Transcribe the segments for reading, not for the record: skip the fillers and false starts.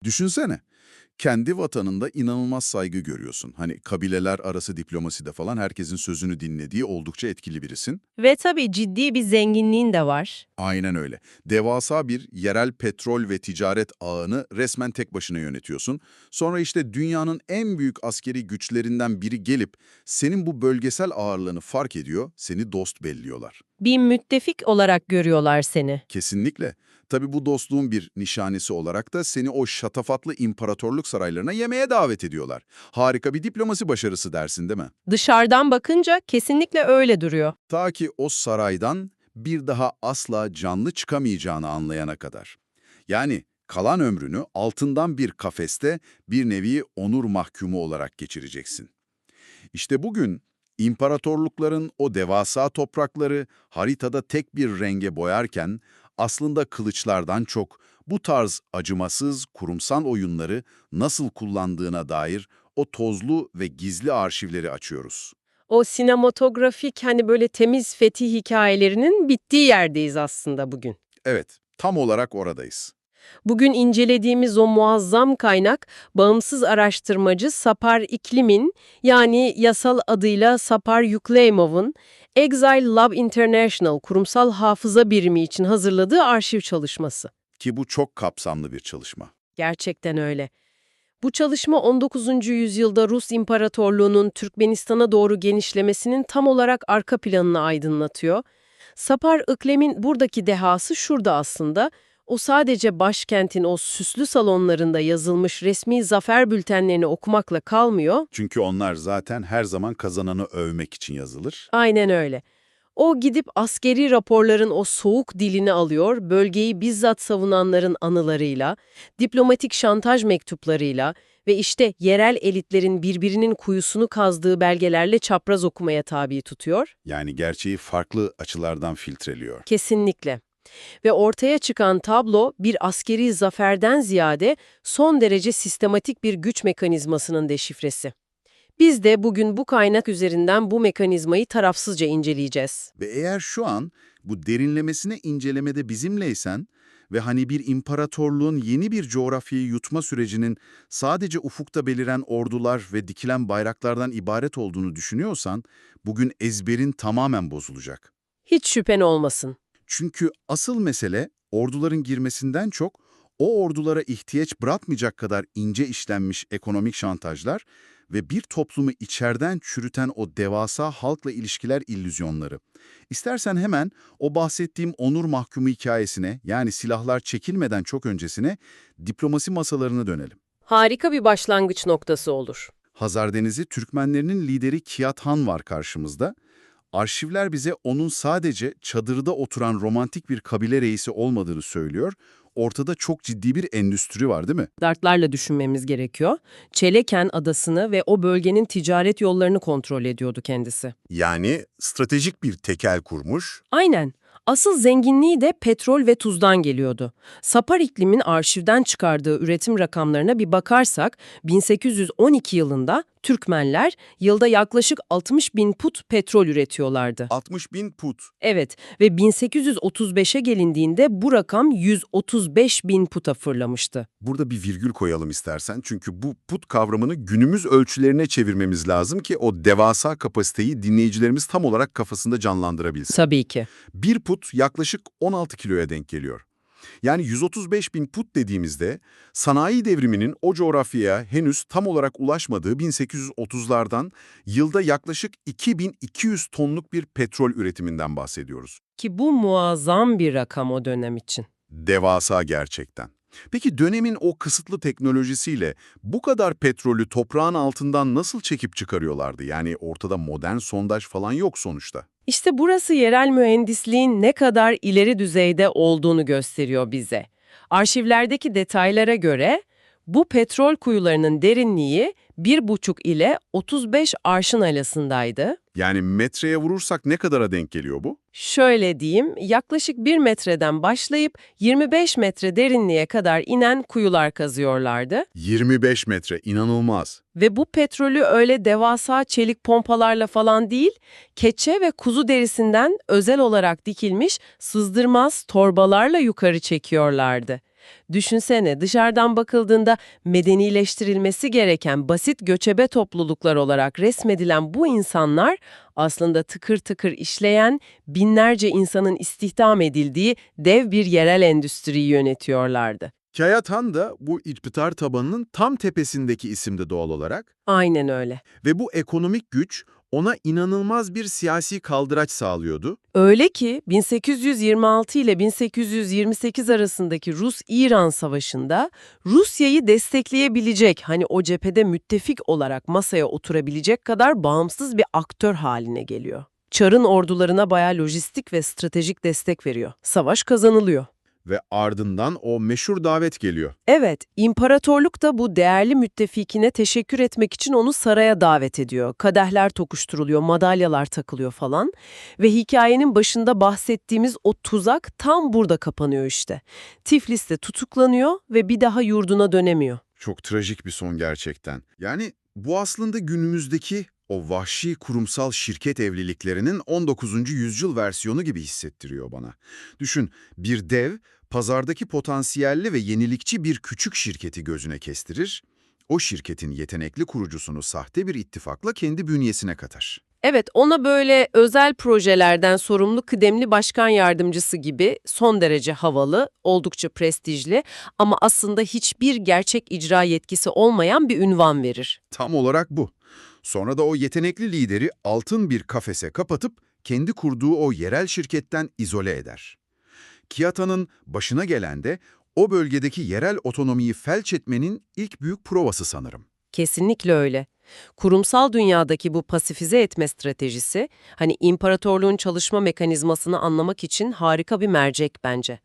Düşünsene, kendi vatanında inanılmaz saygı görüyorsun. Hani kabileler arası diplomaside falan herkesin sözünü dinlediği oldukça etkili birisin. Ve tabii ciddi bir zenginliğin de var. Aynen öyle. Devasa bir yerel petrol ve ticaret ağını resmen tek başına yönetiyorsun. Sonra işte dünyanın en büyük askeri güçlerinden biri gelip senin bu bölgesel ağırlığını fark ediyor, seni dost belliyorlar. Bir müttefik olarak görüyorlar seni. Kesinlikle. Tabii bu dostluğun bir nişanesi olarak da seni o şatafatlı imparatorluk saraylarına yemeğe davet ediyorlar. Harika bir diplomasi başarısı dersin değil mi? Dışarıdan bakınca kesinlikle öyle duruyor. Ta ki o saraydan bir daha asla canlı çıkamayacağını anlayana kadar. Yani kalan ömrünü altından bir kafeste bir nevi onur mahkumu olarak geçireceksin. İşte bugün imparatorlukların o devasa toprakları haritada tek bir renge boyarken aslında kılıçlardan çok bu tarz acımasız kurumsal oyunları nasıl kullandığına dair o tozlu ve gizli arşivleri açıyoruz. O sinematografik hani böyle temiz fetih hikayelerinin bittiği yerdeyiz aslında bugün. Evet, tam olarak oradayız. Bugün incelediğimiz o muazzam kaynak, bağımsız araştırmacı Sapar İklim'in, yani yasal adıyla Sapar Yukleymov'un Exile Lab International kurumsal hafıza birimi için hazırladığı arşiv çalışması. Ki bu çok kapsamlı bir çalışma. Gerçekten öyle. Bu çalışma 19. yüzyılda Rus İmparatorluğu'nun Türkmenistan'a doğru genişlemesinin tam olarak arka planını aydınlatıyor. Sapar Iklem'in buradaki dehası şurada aslında. O sadece başkentin o süslü salonlarında yazılmış resmi zafer bültenlerini okumakla kalmıyor. Çünkü onlar zaten her zaman kazananı övmek için yazılır. Aynen öyle. O gidip askeri raporların o soğuk dilini alıyor, bölgeyi bizzat savunanların anılarıyla, diplomatik şantaj mektuplarıyla ve işte yerel elitlerin birbirinin kuyusunu kazdığı belgelerle çapraz okumaya tabi tutuyor. Yani gerçeği farklı açılardan filtreliyor. Kesinlikle. Ve ortaya çıkan tablo bir askeri zaferden ziyade son derece sistematik bir güç mekanizmasının deşifresi. Biz de bugün bu kaynak üzerinden bu mekanizmayı tarafsızca inceleyeceğiz. Ve eğer şu an bu derinlemesine incelemede bizimleysen ve hani bir imparatorluğun yeni bir coğrafyayı yutma sürecinin sadece ufukta beliren ordular ve dikilen bayraklardan ibaret olduğunu düşünüyorsan, bugün ezberin tamamen bozulacak. Hiç şüphen olmasın. Çünkü asıl mesele orduların girmesinden çok o ordulara ihtiyaç bırakmayacak kadar ince işlenmiş ekonomik şantajlar ve bir toplumu içeriden çürüten o devasa halkla ilişkiler illüzyonları. İstersen hemen o bahsettiğim onur mahkumu hikayesine, yani silahlar çekilmeden çok öncesine, diplomasi masalarına dönelim. Harika bir başlangıç noktası olur. Hazar Denizi Türkmenlerinin lideri Kiyat Han var karşımızda. Arşivler bize onun sadece çadırda oturan romantik bir kabile reisi olmadığını söylüyor. Ortada çok ciddi bir endüstri var, değil mi? Dartlarla düşünmemiz gerekiyor. Çeleken adasını ve o bölgenin ticaret yollarını kontrol ediyordu kendisi. Yani stratejik bir tekel kurmuş. Aynen. Asıl zenginliği de petrol ve tuzdan geliyordu. Sapar iklimin arşivden çıkardığı üretim rakamlarına bir bakarsak, 1812 yılında Türkmenler yılda yaklaşık 60 bin put petrol üretiyorlardı. 60 bin put. Evet ve 1835'e gelindiğinde bu rakam 135 bin puta fırlamıştı. Burada bir virgül koyalım istersen. Çünkü bu put kavramını günümüz ölçülerine çevirmemiz lazım ki o devasa kapasiteyi dinleyicilerimiz tam olarak kafasında canlandırabilsin. Tabii ki. Bir put yaklaşık 16 kiloya denk geliyor. Yani 135 bin put dediğimizde sanayi devriminin o coğrafyaya henüz tam olarak ulaşmadığı 1830'lardan yılda yaklaşık 2200 tonluk bir petrol üretiminden bahsediyoruz. Ki bu muazzam bir rakam o dönem için. Devasa gerçekten. Peki dönemin o kısıtlı teknolojisiyle bu kadar petrolü toprağın altından nasıl çekip çıkarıyorlardı? Yani ortada modern sondaj falan yok sonuçta. İşte burası yerel mühendisliğin ne kadar ileri düzeyde olduğunu gösteriyor bize. Arşivlerdeki detaylara göre bu petrol kuyularının derinliği 1,5 ile 35 arşın arasındaydı. Yani metreye vurursak ne kadara denk geliyor bu? Şöyle diyeyim, yaklaşık 1 metreden başlayıp 25 metre derinliğe kadar inen kuyular kazıyorlardı. 25 metre, inanılmaz. Ve bu petrolü öyle devasa çelik pompalarla falan değil, keçe ve kuzu derisinden özel olarak dikilmiş sızdırmaz torbalarla yukarı çekiyorlardı. Düşünsene, dışarıdan bakıldığında medenileştirilmesi gereken basit göçebe topluluklar olarak resmedilen bu insanlar aslında tıkır tıkır işleyen, binlerce insanın istihdam edildiği dev bir yerel endüstriyi yönetiyorlardı. Kayat Han da bu iktidar tabanının tam tepesindeki isimdi doğal olarak Aynen öyle. ve bu ekonomik güç ona inanılmaz bir siyasi kaldıraç sağlıyordu. Öyle ki 1826 ile 1828 arasındaki Rus-İran Savaşı'nda Rusya'yı destekleyebilecek, hani o cephede müttefik olarak masaya oturabilecek kadar bağımsız bir aktör haline geliyor. Çar'ın ordularına bayağı lojistik ve stratejik destek veriyor. Savaş kazanılıyor. Ve ardından o meşhur davet geliyor. Evet, imparatorluk da bu değerli müttefikine teşekkür etmek için onu saraya davet ediyor. Kadehler tokuşturuluyor, madalyalar takılıyor falan. Ve hikayenin başında bahsettiğimiz o tuzak tam burada kapanıyor işte. Tiflis'te tutuklanıyor ve bir daha yurduna dönemiyor. Çok trajik bir son gerçekten. Yani bu aslında günümüzdeki o vahşi kurumsal şirket evliliklerinin 19. yüzyıl versiyonu gibi hissettiriyor bana. Düşün, bir dev pazardaki potansiyelli ve yenilikçi bir küçük şirketi gözüne kestirir, o şirketin yetenekli kurucusunu sahte bir ittifakla kendi bünyesine katar. Evet, ona böyle özel projelerden sorumlu kıdemli başkan yardımcısı gibi son derece havalı, oldukça prestijli ama aslında hiçbir gerçek icra yetkisi olmayan bir ünvan verir. Tam olarak bu. Sonra da o yetenekli lideri altın bir kafese kapatıp kendi kurduğu o yerel şirketten izole eder. Kiata'nın başına gelen de o bölgedeki yerel otonomiyi felç etmenin ilk büyük provası sanırım. Kesinlikle öyle. Kurumsal dünyadaki bu pasifize etme stratejisi, hani imparatorluğun çalışma mekanizmasını anlamak için harika bir mercek bence.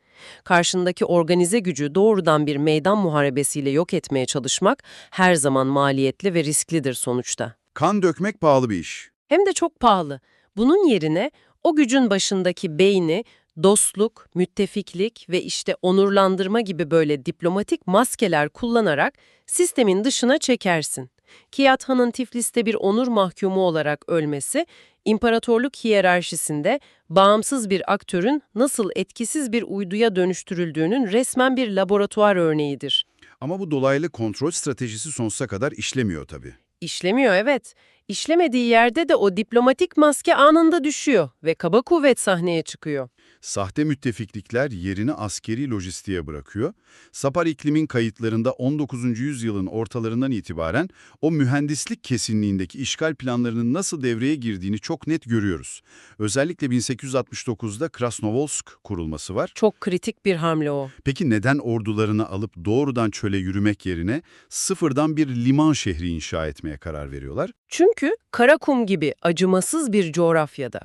Karşındaki organize gücü doğrudan bir meydan muharebesiyle yok etmeye çalışmak her zaman maliyetli ve risklidir sonuçta. Kan dökmek pahalı bir iş. Hem de çok pahalı. Bunun yerine o gücün başındaki beyni dostluk, müttefiklik ve işte onurlandırma gibi böyle diplomatik maskeler kullanarak sistemin dışına çekersin. Kiat Han'ın Tiflis'te bir onur mahkumu olarak ölmesi, imparatorluk hiyerarşisinde bağımsız bir aktörün nasıl etkisiz bir uyduya dönüştürüldüğünün resmen bir laboratuvar örneğidir. Ama bu dolaylı kontrol stratejisi sonsuza kadar işlemiyor tabii. İşlemiyor, evet. İşlemediği yerde de o diplomatik maske anında düşüyor ve kaba kuvvet sahneye çıkıyor. Sahte müttefiklikler yerini askeri lojistiğe bırakıyor. Sapar iklimin kayıtlarında 19. yüzyılın ortalarından itibaren o mühendislik kesinliğindeki işgal planlarının nasıl devreye girdiğini çok net görüyoruz. Özellikle 1869'da Krasnovolsk kurulması var. Çok kritik bir hamle o. Peki neden ordularını alıp doğrudan çöle yürümek yerine sıfırdan bir liman şehri inşa etmeye karar veriyorlar? Çünkü Karakum gibi acımasız bir coğrafyada,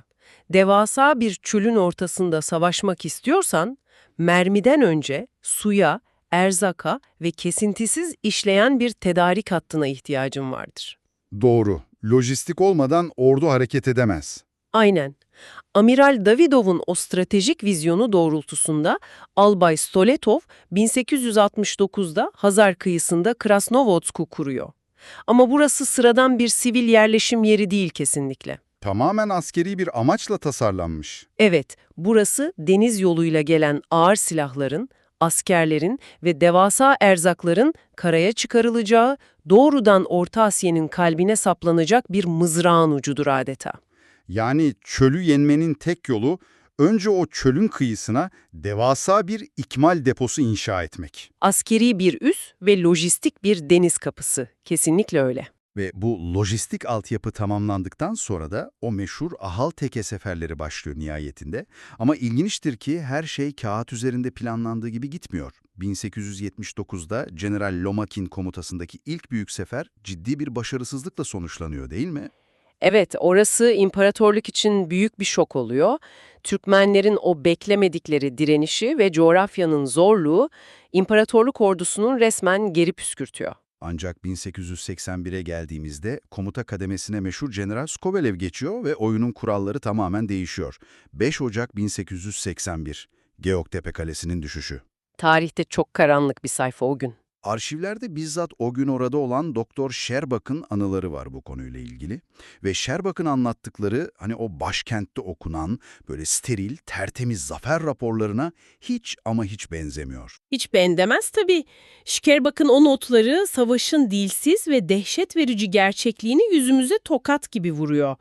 devasa bir çölün ortasında savaşmak istiyorsan, mermiden önce suya, erzaka ve kesintisiz işleyen bir tedarik hattına ihtiyacın vardır. Doğru. Lojistik olmadan ordu hareket edemez. Aynen. Amiral Davidov'un o stratejik vizyonu doğrultusunda Albay Stoletov 1869'da Hazar kıyısında Krasnovodsk'u kuruyor. Ama burası sıradan bir sivil yerleşim yeri değil kesinlikle. Tamamen askeri bir amaçla tasarlanmış. Evet, burası deniz yoluyla gelen ağır silahların, askerlerin ve devasa erzakların karaya çıkarılacağı, doğrudan Orta Asya'nın kalbine saplanacak bir mızrağın ucudur adeta. Yani çölü yenmenin tek yolu önce o çölün kıyısına devasa bir ikmal deposu inşa etmek. Askeri bir üs ve lojistik bir deniz kapısı. Kesinlikle öyle. Ve bu lojistik altyapı tamamlandıktan sonra da o meşhur Ahal Teke seferleri başlıyor nihayetinde. Ama ilginçtir ki her şey kağıt üzerinde planlandığı gibi gitmiyor. 1879'da General Lomakin komutasındaki ilk büyük sefer ciddi bir başarısızlıkla sonuçlanıyor değil mi? Evet, orası imparatorluk için büyük bir şok oluyor. Türkmenlerin o beklemedikleri direnişi ve coğrafyanın zorluğu imparatorluk ordusunun resmen geri püskürtüyor. Ancak 1881'e geldiğimizde komuta kademesine meşhur General Skobelev geçiyor ve oyunun kuralları tamamen değişiyor. 5 Ocak 1881, Geoktepe Kalesi'nin düşüşü. Tarihte çok karanlık bir sayfa o gün. Arşivlerde bizzat o gün orada olan Doktor Sherbak'ın anıları var bu konuyla ilgili. Ve Sherbak'ın anlattıkları hani o başkentte okunan böyle steril, tertemiz zafer raporlarına hiç ama hiç benzemiyor. Hiç benzemez tabii. Şikerbak'ın o notları savaşın dilsiz ve dehşet verici gerçekliğini yüzümüze tokat gibi vuruyor.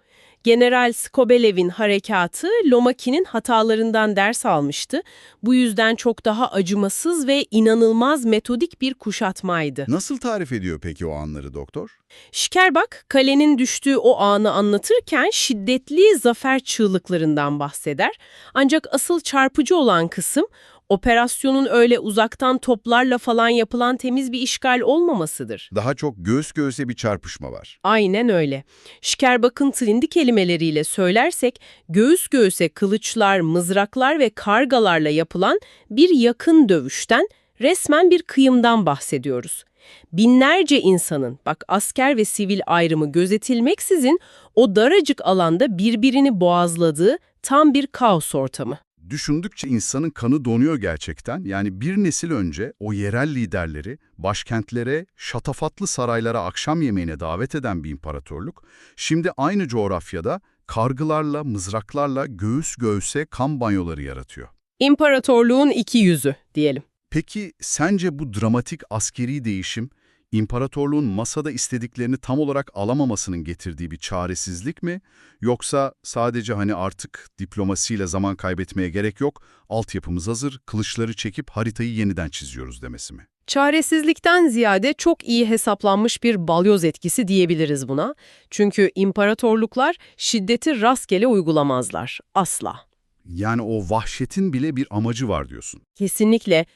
General Skobelev'in harekatı Lomaki'nin hatalarından ders almıştı. Bu yüzden çok daha acımasız ve inanılmaz metodik bir kuşatmaydı. Nasıl tarif ediyor peki o anları doktor? Şikerbak, kalenin düştüğü o anı anlatırken şiddetli zafer çığlıklarından bahseder. Ancak asıl çarpıcı olan kısım, operasyonun öyle uzaktan toplarla falan yapılan temiz bir işgal olmamasıdır. Daha çok göğüs göğüse bir çarpışma var. Aynen öyle. Şikerbak'ın trindi kelimeleriyle söylersek, göğüs göğüse kılıçlar, mızraklar ve kargalarla yapılan bir yakın dövüşten, resmen bir kıyımdan bahsediyoruz. Binlerce insanın, bak asker ve sivil ayrımı gözetilmeksizin o daracık alanda birbirini boğazladığı tam bir kaos ortamı. Düşündükçe insanın kanı donuyor gerçekten. Yani bir nesil önce o yerel liderleri başkentlere, şatafatlı saraylara akşam yemeğine davet eden bir imparatorluk, şimdi aynı coğrafyada kargılarla, mızraklarla göğüs göğüse kan banyoları yaratıyor. İmparatorluğun iki yüzü diyelim. Peki sence bu dramatik askeri değişim, imparatorluğun masada istediklerini tam olarak alamamasının getirdiği bir çaresizlik mi? Yoksa sadece hani artık diplomasiyle zaman kaybetmeye gerek yok, altyapımız hazır, kılıçları çekip haritayı yeniden çiziyoruz demesi mi? Çaresizlikten ziyade çok iyi hesaplanmış bir balyoz etkisi diyebiliriz buna. Çünkü imparatorluklar şiddeti rastgele uygulamazlar. Asla. Yani o vahşetin bile bir amacı var diyorsun. Kesinlikle.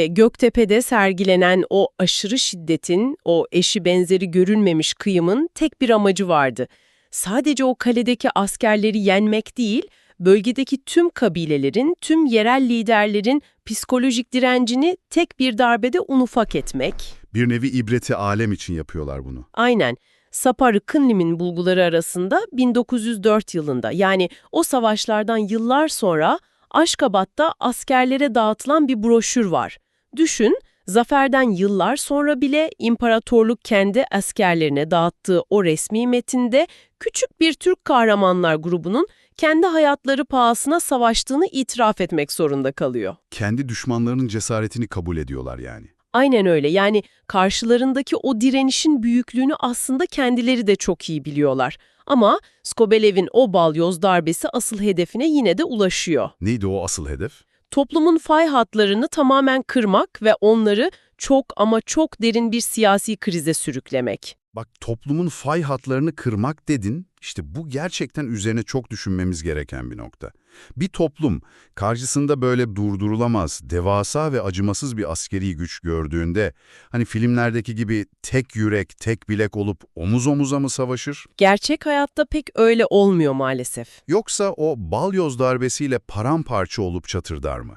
Göktepe'de sergilenen o aşırı şiddetin, o eşi benzeri görülmemiş kıyımın tek bir amacı vardı. Sadece o kaledeki askerleri yenmek değil, bölgedeki tüm kabilelerin, tüm yerel liderlerin psikolojik direncini tek bir darbede un ufak etmek. Bir nevi ibreti alem için yapıyorlar bunu. Aynen. Sapar Kınlim'in bulguları arasında 1904 yılında, yani o savaşlardan yıllar sonra Aşkabat'ta askerlere dağıtılan bir broşür var. Düşün, zaferden yıllar sonra bile imparatorluk kendi askerlerine dağıttığı o resmi metinde küçük bir Türk kahramanlar grubunun kendi hayatları pahasına savaştığını itiraf etmek zorunda kalıyor. Kendi düşmanlarının cesaretini kabul ediyorlar yani. Aynen öyle. Yani karşılarındaki o direnişin büyüklüğünü aslında kendileri de çok iyi biliyorlar. Ama Skobelev'in o balyoz darbesi asıl hedefine yine de ulaşıyor. Neydi o asıl hedef? Toplumun fay hatlarını tamamen kırmak ve onları çok ama çok derin bir siyasi krize sürüklemek. Bak toplumun fay hatlarını kırmak dedin, işte bu gerçekten üzerine çok düşünmemiz gereken bir nokta. Bir toplum karşısında böyle durdurulamaz, devasa ve acımasız bir askeri güç gördüğünde, hani filmlerdeki gibi tek yürek, tek bilek olup omuz omuza mı savaşır? Gerçek hayatta pek öyle olmuyor maalesef. Yoksa o balyoz darbesiyle paramparça olup çatırdar mı?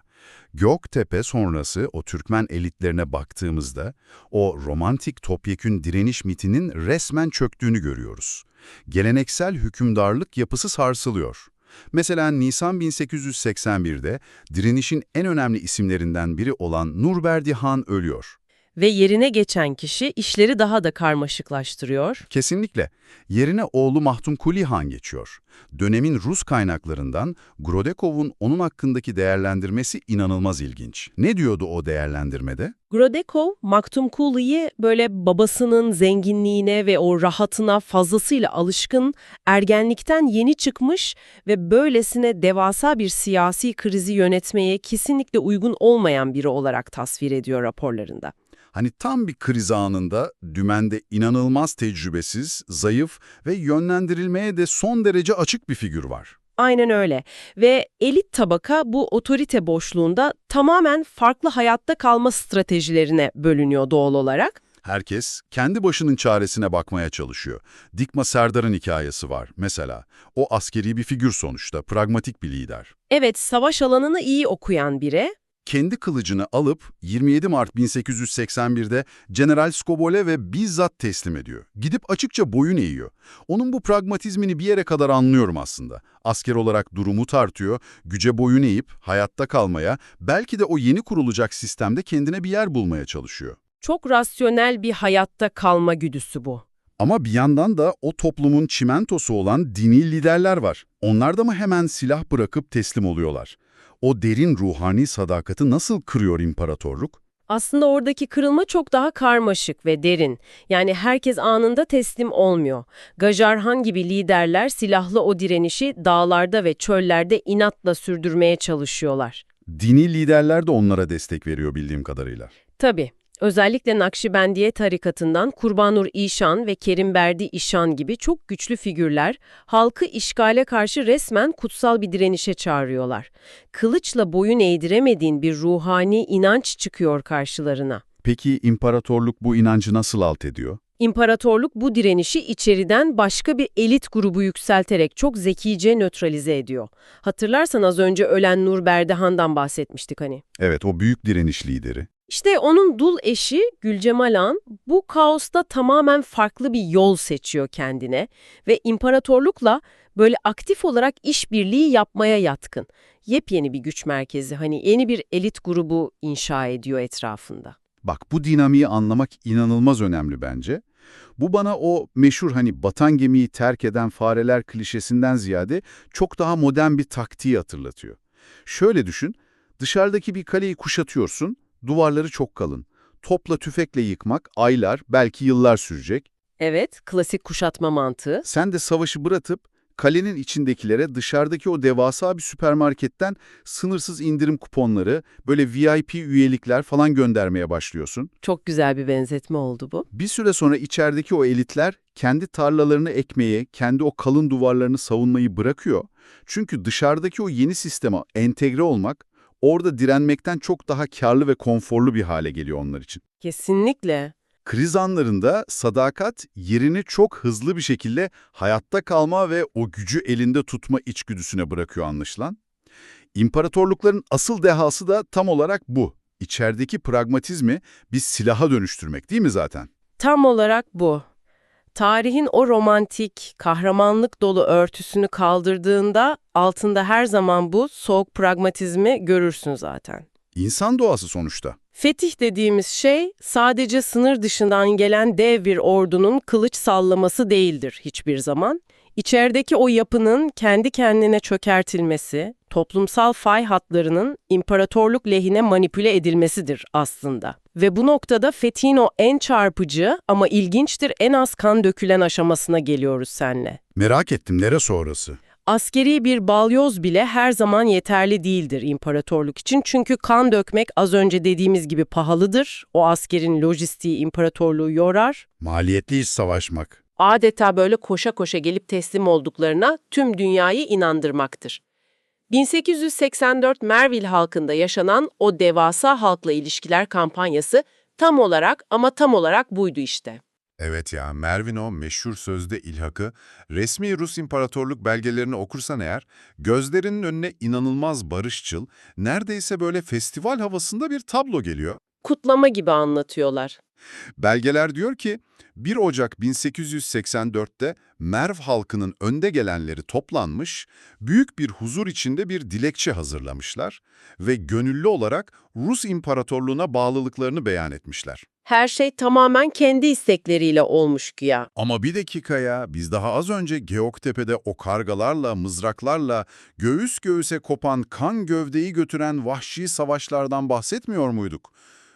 Göktepe sonrası o Türkmen elitlerine baktığımızda o romantik topyekün direniş mitinin resmen çöktüğünü görüyoruz. Geleneksel hükümdarlık yapısı sarsılıyor. Mesela Nisan 1881'de direnişin en önemli isimlerinden biri olan Nurberdi Han ölüyor. Ve yerine geçen kişi işleri daha da karmaşıklaştırıyor. Kesinlikle. Yerine oğlu Mahtumkuli Han geçiyor. Dönemin Rus kaynaklarından Grodekov'un onun hakkındaki değerlendirmesi inanılmaz ilginç. Ne diyordu o değerlendirmede? Grodekov, Maktumkuli'yi böyle babasının zenginliğine ve o rahatına fazlasıyla alışkın, ergenlikten yeni çıkmış ve böylesine devasa bir siyasi krizi yönetmeye kesinlikle uygun olmayan biri olarak tasvir ediyor raporlarında. Hani tam bir kriz anında dümende inanılmaz tecrübesiz, zayıf ve yönlendirilmeye de son derece açık bir figür var. Aynen öyle. Ve elit tabaka bu otorite boşluğunda tamamen farklı hayatta kalma stratejilerine bölünüyor doğal olarak. Herkes kendi başının çaresine bakmaya çalışıyor. Dikma Serdar'ın hikayesi var mesela. O askeri bir figür sonuçta, pragmatik bir lider. Evet, savaş alanını iyi okuyan biri. Kendi kılıcını alıp 27 Mart 1881'de General Skobolev'e bizzat teslim ediyor. Gidip açıkça boyun eğiyor. Onun bu pragmatizmini bir yere kadar anlıyorum aslında. Asker olarak durumu tartıyor, güce boyun eğip hayatta kalmaya, belki de o yeni kurulacak sistemde kendine bir yer bulmaya çalışıyor. Çok rasyonel bir hayatta kalma güdüsü bu. Ama bir yandan da o toplumun çimentosu olan dini liderler var. Onlar da mı hemen silah bırakıp teslim oluyorlar? O derin ruhani sadakati nasıl kırıyor imparatorluk? Aslında oradaki kırılma çok daha karmaşık ve derin. Yani herkes anında teslim olmuyor. Gajarhan gibi liderler silahlı o direnişi dağlarda ve çöllerde inatla sürdürmeye çalışıyorlar. Dini liderler de onlara destek veriyor bildiğim kadarıyla. Tabii. Özellikle Nakşibendiye tarikatından Kurbanur İşan ve Kerimberdi İşan gibi çok güçlü figürler halkı işgale karşı resmen kutsal bir direnişe çağırıyorlar. Kılıçla boyun eğdiremediğin bir ruhani inanç çıkıyor karşılarına. Peki imparatorluk bu inancı nasıl alt ediyor? İmparatorluk bu direnişi içeriden başka bir elit grubu yükselterek çok zekice nötralize ediyor. Hatırlarsan az önce ölen Nur Berdehan'dan bahsetmiştik hani. Evet, o büyük direniş lideri. İşte onun dul eşi Gülcemal Han bu kaosta tamamen farklı bir yol seçiyor kendine ve imparatorlukla böyle aktif olarak işbirliği yapmaya yatkın. Yepyeni bir güç merkezi, hani yeni bir elit grubu inşa ediyor etrafında. Bak, bu dinamiği anlamak inanılmaz önemli bence. Bu bana o meşhur hani batan gemiyi terk eden fareler klişesinden ziyade çok daha modern bir taktiği hatırlatıyor. Şöyle düşün, dışarıdaki bir kaleyi kuşatıyorsun, duvarları çok kalın. Topla tüfekle yıkmak aylar, belki yıllar sürecek. Evet, klasik kuşatma mantığı. Sen de savaşı bırakıp kalenin içindekilere dışarıdaki o devasa bir süpermarketten sınırsız indirim kuponları, böyle VIP üyelikler falan göndermeye başlıyorsun. Çok güzel bir benzetme oldu bu. Bir süre sonra içerideki o elitler kendi tarlalarını ekmeyi, kendi o kalın duvarlarını savunmayı bırakıyor. Çünkü dışarıdaki o yeni sisteme entegre olmak, orada direnmekten çok daha karlı ve konforlu bir hale geliyor onlar için. Kesinlikle. Kriz anlarında sadakat yerini çok hızlı bir şekilde hayatta kalma ve o gücü elinde tutma içgüdüsüne bırakıyor anlaşılan. İmparatorlukların asıl dehası da tam olarak bu. İçerideki pragmatizmi bir silaha dönüştürmek, değil mi zaten? Tam olarak bu. Tarihin o romantik, kahramanlık dolu örtüsünü kaldırdığında altında her zaman bu soğuk pragmatizmi görürsün zaten. İnsan doğası sonuçta. Fetih dediğimiz şey sadece sınır dışından gelen dev bir ordunun kılıç sallaması değildir hiçbir zaman. İçerideki o yapının kendi kendine çökertilmesi, toplumsal fay hatlarının imparatorluk lehine manipüle edilmesidir aslında. Ve bu noktada fethin o en çarpıcı ama ilginçtir en az kan dökülen aşamasına geliyoruz seninle. Merak ettim, neresi orası? Askeri bir balyoz bile her zaman yeterli değildir imparatorluk için. Çünkü kan dökmek az önce dediğimiz gibi pahalıdır. O askerin lojistiği imparatorluğu yorar. Maliyetli iş savaşmak. Adeta böyle koşa koşa gelip teslim olduklarına tüm dünyayı inandırmaktır. 1884 Merville halkında yaşanan o devasa halkla ilişkiler kampanyası tam olarak buydu işte. Evet ya, Mervin o meşhur sözde ilhakı, resmi Rus İmparatorluk belgelerini okursan eğer, gözlerinin önüne inanılmaz barışçıl, neredeyse böyle festival havasında bir tablo geliyor. Kutlama gibi anlatıyorlar. Belgeler diyor ki, 1 Ocak 1884'te Merv halkının önde gelenleri toplanmış, büyük bir huzur içinde bir dilekçe hazırlamışlar ve gönüllü olarak Rus İmparatorluğu'na bağlılıklarını beyan etmişler. Her şey tamamen kendi istekleriyle olmuş güya. Ama bir dakika ya, biz daha az önce Geoktepe'de o kargalarla, mızraklarla göğüs göğüse kopan kan gövdeyi götüren vahşi savaşlardan bahsetmiyor muyduk?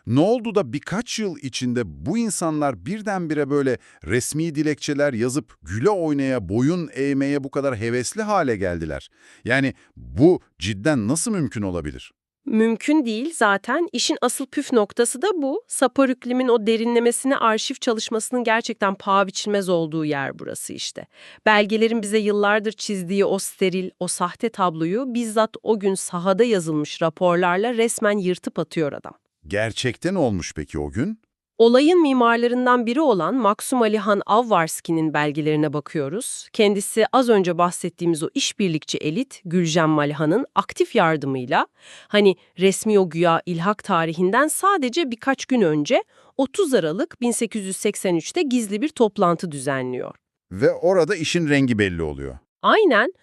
Ne oldu da birkaç yıl içinde bu insanlar birdenbire böyle resmi dilekçeler yazıp güle oynaya, boyun eğmeye bu kadar hevesli hale geldiler? Yani bu cidden nasıl mümkün olabilir? Mümkün değil zaten. İşin asıl püf noktası da bu. Saparüklim'in o derinlemesine arşiv çalışmasının gerçekten paha biçilmez olduğu yer burası işte. Belgelerin bize yıllardır çizdiği o steril, o sahte tabloyu bizzat o gün sahada yazılmış raporlarla resmen yırtıp atıyor adam. Gerçekten olmuş peki o gün? Olayın mimarlarından biri olan Maksum Alihan Avvarski'nin belgelerine bakıyoruz. Kendisi az önce bahsettiğimiz o işbirlikçi elit Güljen Malhan'ın aktif yardımıyla hani resmi o güya ilhak tarihinden sadece birkaç gün önce 30 Aralık 1883'te gizli bir toplantı düzenliyor. Ve orada işin rengi belli oluyor. Aynen.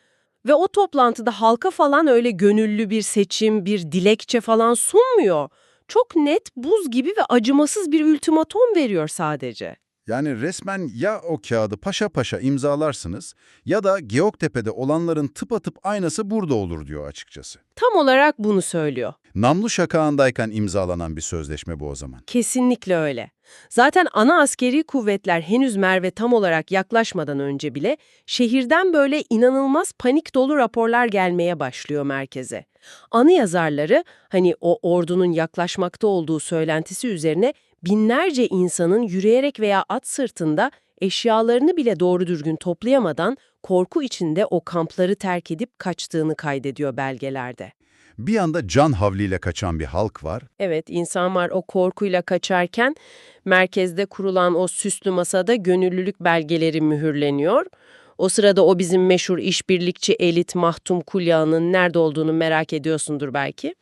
Ve o toplantıda halka falan öyle gönüllü bir seçim, bir dilekçe falan sunmuyor. Çok net, buz gibi ve acımasız bir ultimatom veriyor sadece. Yani resmen ya o kağıdı paşa paşa imzalarsınız ya da Göktepe'de olanların tıpatıp aynısı burada olur diyor açıkçası. Tam olarak bunu söylüyor. Namlu Şakağı'ndayken imzalanan bir sözleşme bu o zaman. Kesinlikle öyle. Zaten ana askeri kuvvetler henüz Merv'e tam olarak yaklaşmadan önce bile şehirden böyle inanılmaz panik dolu raporlar gelmeye başlıyor merkeze. Anı yazarları hani o ordunun yaklaşmakta olduğu söylentisi üzerine binlerce insanın yürüyerek veya at sırtında eşyalarını bile doğru düzgün toplayamadan korku içinde o kampları terk edip kaçtığını kaydediyor belgelerde. Bir yanda can havliyle kaçan bir halk var. Evet, insanlar o korkuyla kaçarken merkezde kurulan o süslü masada gönüllülük belgeleri mühürleniyor. O sırada o bizim meşhur işbirlikçi elit Mahtum Kulya'nın nerede olduğunu merak ediyorsundur belki.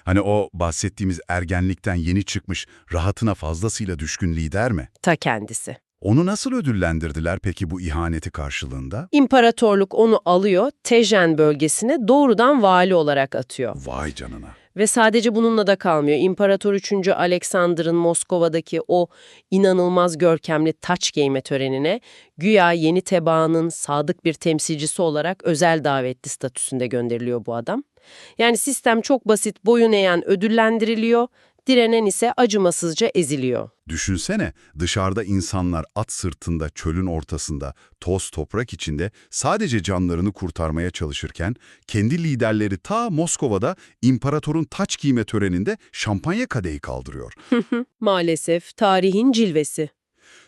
Hani o bahsettiğimiz ergenlikten yeni çıkmış, rahatına fazlasıyla düşkün lider mi? Ta kendisi. Onu nasıl ödüllendirdiler peki bu ihaneti karşılığında? İmparatorluk onu alıyor, Tejen bölgesine doğrudan vali olarak atıyor. Vay canına. Ve sadece bununla da kalmıyor. İmparator 3. Alexander'ın Moskova'daki o inanılmaz görkemli taç giyme törenine güya yeni tebaanın sadık bir temsilcisi olarak özel davetli statüsünde gönderiliyor bu adam. Yani sistem çok basit, boyun eğen ödüllendiriliyor, direnen ise acımasızca eziliyor. Düşünsene, dışarıda insanlar at sırtında, çölün ortasında, toz toprak içinde sadece canlarını kurtarmaya çalışırken, kendi liderleri ta Moskova'da imparatorun taç giyme töreninde şampanya kadehi kaldırıyor. Maalesef tarihin cilvesi.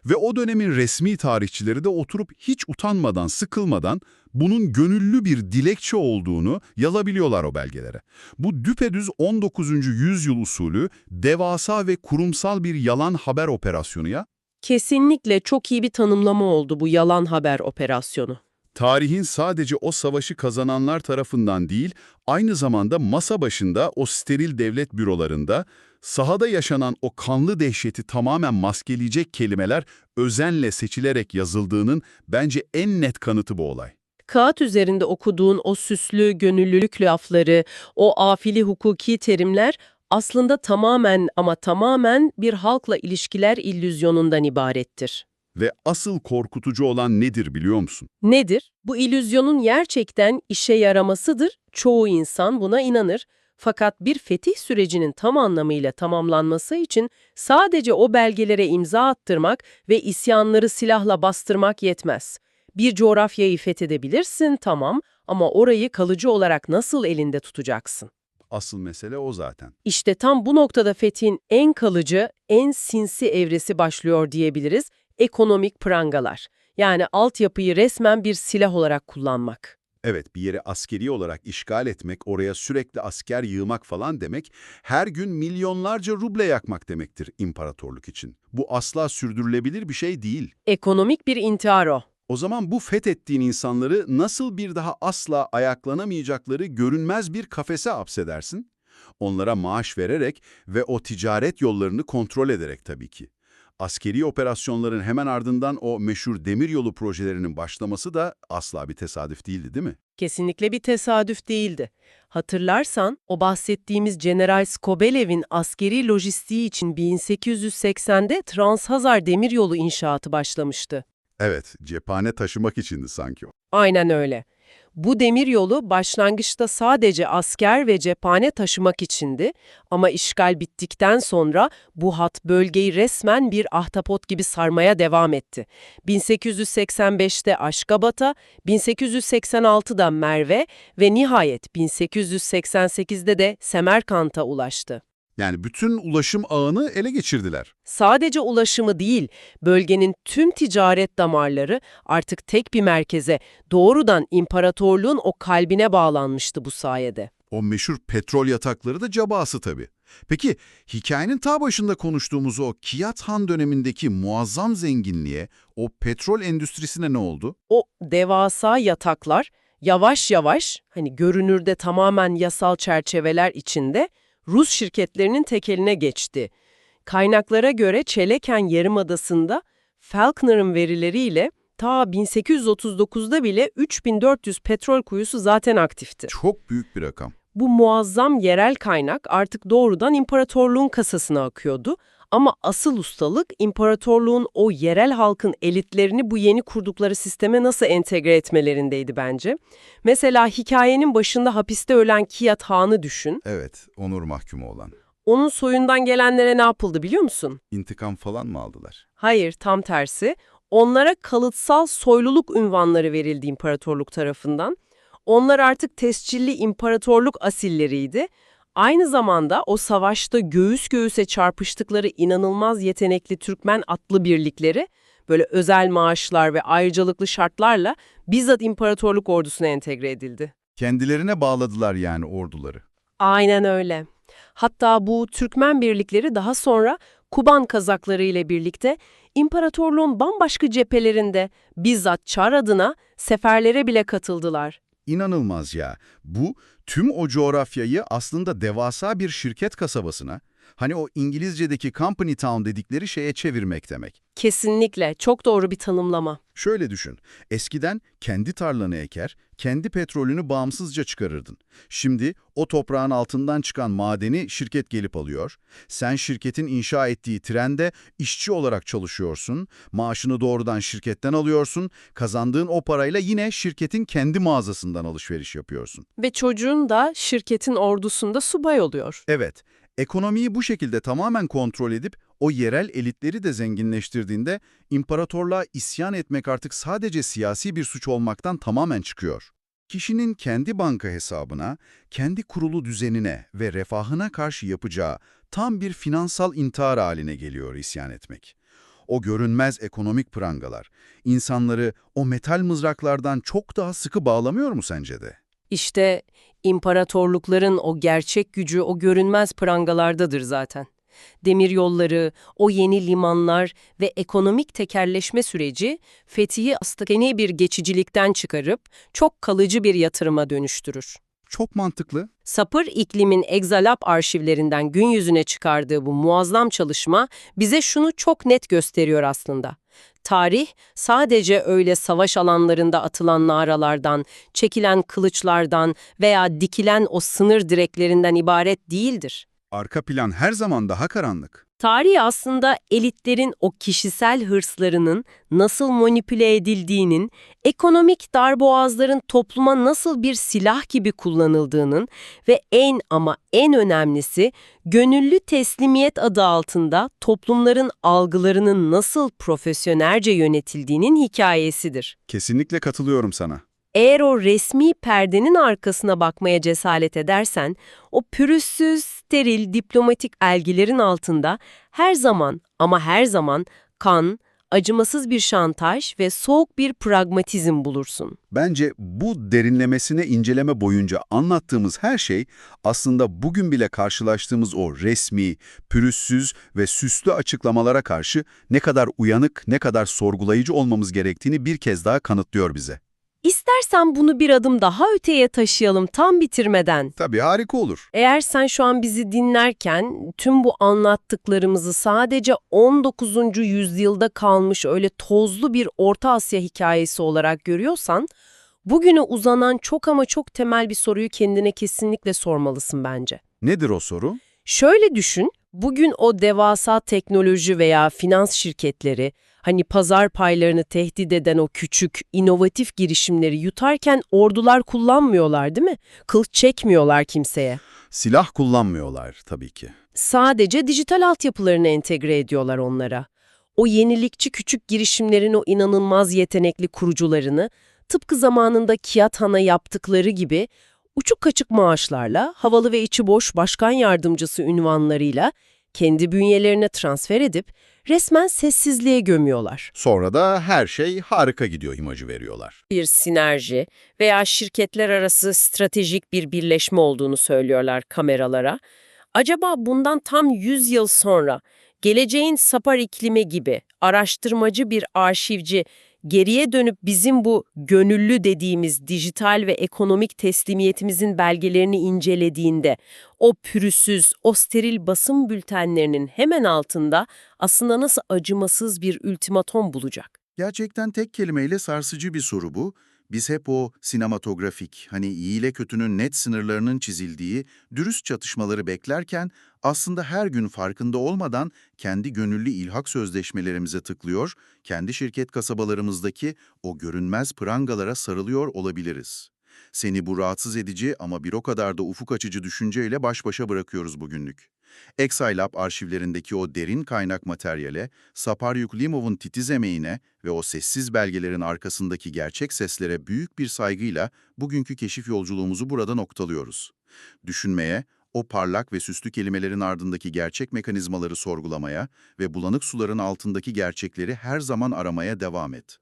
Ve o dönemin resmi tarihçileri de oturup hiç utanmadan, sıkılmadan bunun gönüllü bir dilekçe olduğunu yazabiliyorlar o belgelere. Bu düpedüz 19. yüzyıl usulü devasa ve kurumsal bir yalan haber operasyonu ya. Kesinlikle çok iyi bir tanımlama oldu bu yalan haber operasyonu. Tarihin sadece o savaşı kazananlar tarafından değil, aynı zamanda masa başında o steril devlet bürolarında, sahada yaşanan o kanlı dehşeti tamamen maskeleyecek kelimeler özenle seçilerek yazıldığının bence en net kanıtı bu olay. Kağıt üzerinde okuduğun o süslü gönüllülük lafları, o afili hukuki terimler aslında tamamen ama tamamen bir halkla ilişkiler illüzyonundan ibarettir. Ve asıl korkutucu olan nedir biliyor musun? Nedir? Bu illüzyonun gerçekten işe yaramasıdır. Çoğu insan buna inanır. Fakat bir fetih sürecinin tam anlamıyla tamamlanması için sadece o belgelere imza attırmak ve isyanları silahla bastırmak yetmez. Bir coğrafyayı fethedebilirsin, tamam, ama orayı kalıcı olarak nasıl elinde tutacaksın? Asıl mesele o zaten. İşte tam bu noktada fethin en kalıcı, en sinsi evresi başlıyor diyebiliriz. Ekonomik prangalar. Yani altyapıyı resmen bir silah olarak kullanmak. Evet, bir yeri askeri olarak işgal etmek, oraya sürekli asker yığmak falan demek, her gün milyonlarca ruble yakmak demektir imparatorluk için. Bu asla sürdürülebilir bir şey değil. Ekonomik bir intihar o. O zaman bu fethettiğin insanları nasıl bir daha asla ayaklanamayacakları görünmez bir kafese hapsedersin? Onlara maaş vererek ve o ticaret yollarını kontrol ederek tabii ki. Askeri operasyonların hemen ardından o meşhur demiryolu projelerinin başlaması da asla bir tesadüf değildi, değil mi? Kesinlikle bir tesadüf değildi. Hatırlarsan o bahsettiğimiz General Skobelev'in askeri lojistiği için 1880'de Trans-Hazar demiryolu inşaatı başlamıştı. Evet, cephane taşımak içindi sanki o. Aynen öyle. Bu demiryolu başlangıçta sadece asker ve cephane taşımak içindi ama işgal bittikten sonra bu hat bölgeyi resmen bir ahtapot gibi sarmaya devam etti. 1885'te Aşkabat'a, 1886'da Merv'e ve nihayet 1888'de de Semerkant'a ulaştı. Yani bütün ulaşım ağını ele geçirdiler. Sadece ulaşımı değil, bölgenin tüm ticaret damarları artık tek bir merkeze, doğrudan imparatorluğun o kalbine bağlanmıştı bu sayede. O meşhur petrol yatakları da cabası tabii. Peki hikayenin ta başında konuştuğumuz o Kiyat Han dönemindeki muazzam zenginliğe, o petrol endüstrisine ne oldu? O devasa yataklar yavaş yavaş, hani görünürde tamamen yasal çerçeveler içinde Rus şirketlerinin tekeline geçti. Kaynaklara göre Çeleken Yarımadası'nda Faulkner'ın verileriyle ta 1839'da bile 3400 petrol kuyusu zaten aktifti. Çok büyük bir rakam. Bu muazzam yerel kaynak artık doğrudan imparatorluğun kasasına akıyordu. Ama asıl ustalık imparatorluğun o yerel halkın elitlerini bu yeni kurdukları sisteme nasıl entegre etmelerindeydi bence. Mesela hikayenin başında hapiste ölen Kiyat Han'ı düşün. Evet, onur mahkumu olan. Onun soyundan gelenlere ne yapıldı biliyor musun? İntikam falan mı aldılar? Hayır, tam tersi. Onlara kalıtsal soyluluk unvanları verildi imparatorluk tarafından. Onlar artık tescilli imparatorluk asilleriydi. Aynı zamanda o savaşta göğüs göğüse çarpıştıkları inanılmaz yetenekli Türkmen atlı birlikleri, böyle özel maaşlar ve ayrıcalıklı şartlarla bizzat imparatorluk ordusuna entegre edildi. Kendilerine bağladılar yani orduları. Aynen öyle. Hatta bu Türkmen birlikleri daha sonra Kuban Kazakları ile birlikte imparatorluğun bambaşka cephelerinde bizzat Çar adına seferlere bile katıldılar. İnanılmaz ya. Bu tüm o coğrafyayı aslında devasa bir şirket kasabasına, hani o İngilizce'deki company town dedikleri şeye çevirmek demek. Kesinlikle çok doğru bir tanımlama. Şöyle düşün, eskiden kendi tarlanı eker, kendi petrolünü bağımsızca çıkarırdın. Şimdi o toprağın altından çıkan madeni şirket gelip alıyor. Sen şirketin inşa ettiği trende işçi olarak çalışıyorsun, maaşını doğrudan şirketten alıyorsun, kazandığın o parayla yine şirketin kendi mağazasından alışveriş yapıyorsun. Ve çocuğun da şirketin ordusunda subay oluyor. Evet, ekonomiyi bu şekilde tamamen kontrol edip o yerel elitleri de zenginleştirdiğinde imparatorluğa isyan etmek artık sadece siyasi bir suç olmaktan tamamen çıkıyor. Kişinin kendi banka hesabına, kendi kurulu düzenine ve refahına karşı yapacağı tam bir finansal intihar haline geliyor isyan etmek. O görünmez ekonomik prangalar, insanları o metal mızraklardan çok daha sıkı bağlamıyor mu sence de? İşte imparatorlukların o gerçek gücü o görünmez prangalardadır zaten. Demiryolları, o yeni limanlar ve ekonomik tekelleşme süreci Fethi'yi aslında bir geçicilikten çıkarıp çok kalıcı bir yatırıma dönüştürür. Çok mantıklı. Sapır iklimin Exalab arşivlerinden gün yüzüne çıkardığı bu muazzam çalışma bize şunu çok net gösteriyor aslında. Tarih sadece öyle savaş alanlarında atılan naralardan, çekilen kılıçlardan veya dikilen o sınır direklerinden ibaret değildir. Arka plan her zaman daha karanlık. Tarih aslında elitlerin o kişisel hırslarının nasıl manipüle edildiğinin, ekonomik darboğazların topluma nasıl bir silah gibi kullanıldığının ve en önemlisi gönüllü teslimiyet adı altında toplumların algılarının nasıl profesyonelce yönetildiğinin hikayesidir. Kesinlikle katılıyorum sana. Eğer o resmi perdenin arkasına bakmaya cesaret edersen, o pürüzsüz, steril, diplomatik elgilerin altında her zaman ama her zaman kan, acımasız bir şantaj ve soğuk bir pragmatizm bulursun. Bence bu derinlemesine inceleme boyunca anlattığımız her şey aslında bugün bile karşılaştığımız o resmi, pürüzsüz ve süslü açıklamalara karşı ne kadar uyanık, ne kadar sorgulayıcı olmamız gerektiğini bir kez daha kanıtlıyor bize. İstersen bunu bir adım daha öteye taşıyalım tam bitirmeden. Tabii harika olur. Eğer sen şu an bizi dinlerken tüm bu anlattıklarımızı sadece 19. yüzyılda kalmış öyle tozlu bir Orta Asya hikayesi olarak görüyorsan, bugüne uzanan çok ama çok temel bir soruyu kendine kesinlikle sormalısın bence. Nedir o soru? Şöyle düşün, bugün o devasa teknoloji veya finans şirketleri, hani pazar paylarını tehdit eden o küçük, inovatif girişimleri yutarken ordular kullanmıyorlar değil mi? Kılıç çekmiyorlar kimseye. Silah kullanmıyorlar tabii ki. Sadece dijital altyapılarını entegre ediyorlar onlara. O yenilikçi küçük girişimlerin o inanılmaz yetenekli kurucularını, tıpkı zamanında Kiyat Han'a yaptıkları gibi uçuk kaçık maaşlarla, havalı ve içi boş başkan yardımcısı unvanlarıyla kendi bünyelerine transfer edip resmen sessizliğe gömüyorlar. Sonra da her şey harika gidiyor imajı veriyorlar. Bir sinerji veya şirketler arası stratejik bir birleşme olduğunu söylüyorlar kameralara. Acaba bundan tam 100 yıl sonra geleceğin Sapar iklimi gibi araştırmacı bir arşivci geriye dönüp bizim bu gönüllü dediğimiz dijital ve ekonomik teslimiyetimizin belgelerini incelediğinde o pürüzsüz, o steril basın bültenlerinin hemen altında aslında nasıl acımasız bir ultimatom bulacak? Gerçekten tek kelimeyle sarsıcı bir soru bu Biz hep o sinematografik, hani iyi ile kötünün net sınırlarının çizildiği, dürüst çatışmaları beklerken aslında her gün farkında olmadan kendi gönüllü ilhak sözleşmelerimize tıklıyor, kendi şirket kasabalarımızdaki o görünmez prangalara sarılıyor olabiliriz. Seni bu rahatsız edici ama bir o kadar da ufuk açıcı düşünceyle baş başa bırakıyoruz bugünlük. Exilab arşivlerindeki o derin kaynak materyale, Saparyuk-Limov'un titiz emeğine ve o sessiz belgelerin arkasındaki gerçek seslere büyük bir saygıyla bugünkü keşif yolculuğumuzu burada noktalıyoruz. Düşünmeye, o parlak ve süslü kelimelerin ardındaki gerçek mekanizmaları sorgulamaya ve bulanık suların altındaki gerçekleri her zaman aramaya devam et.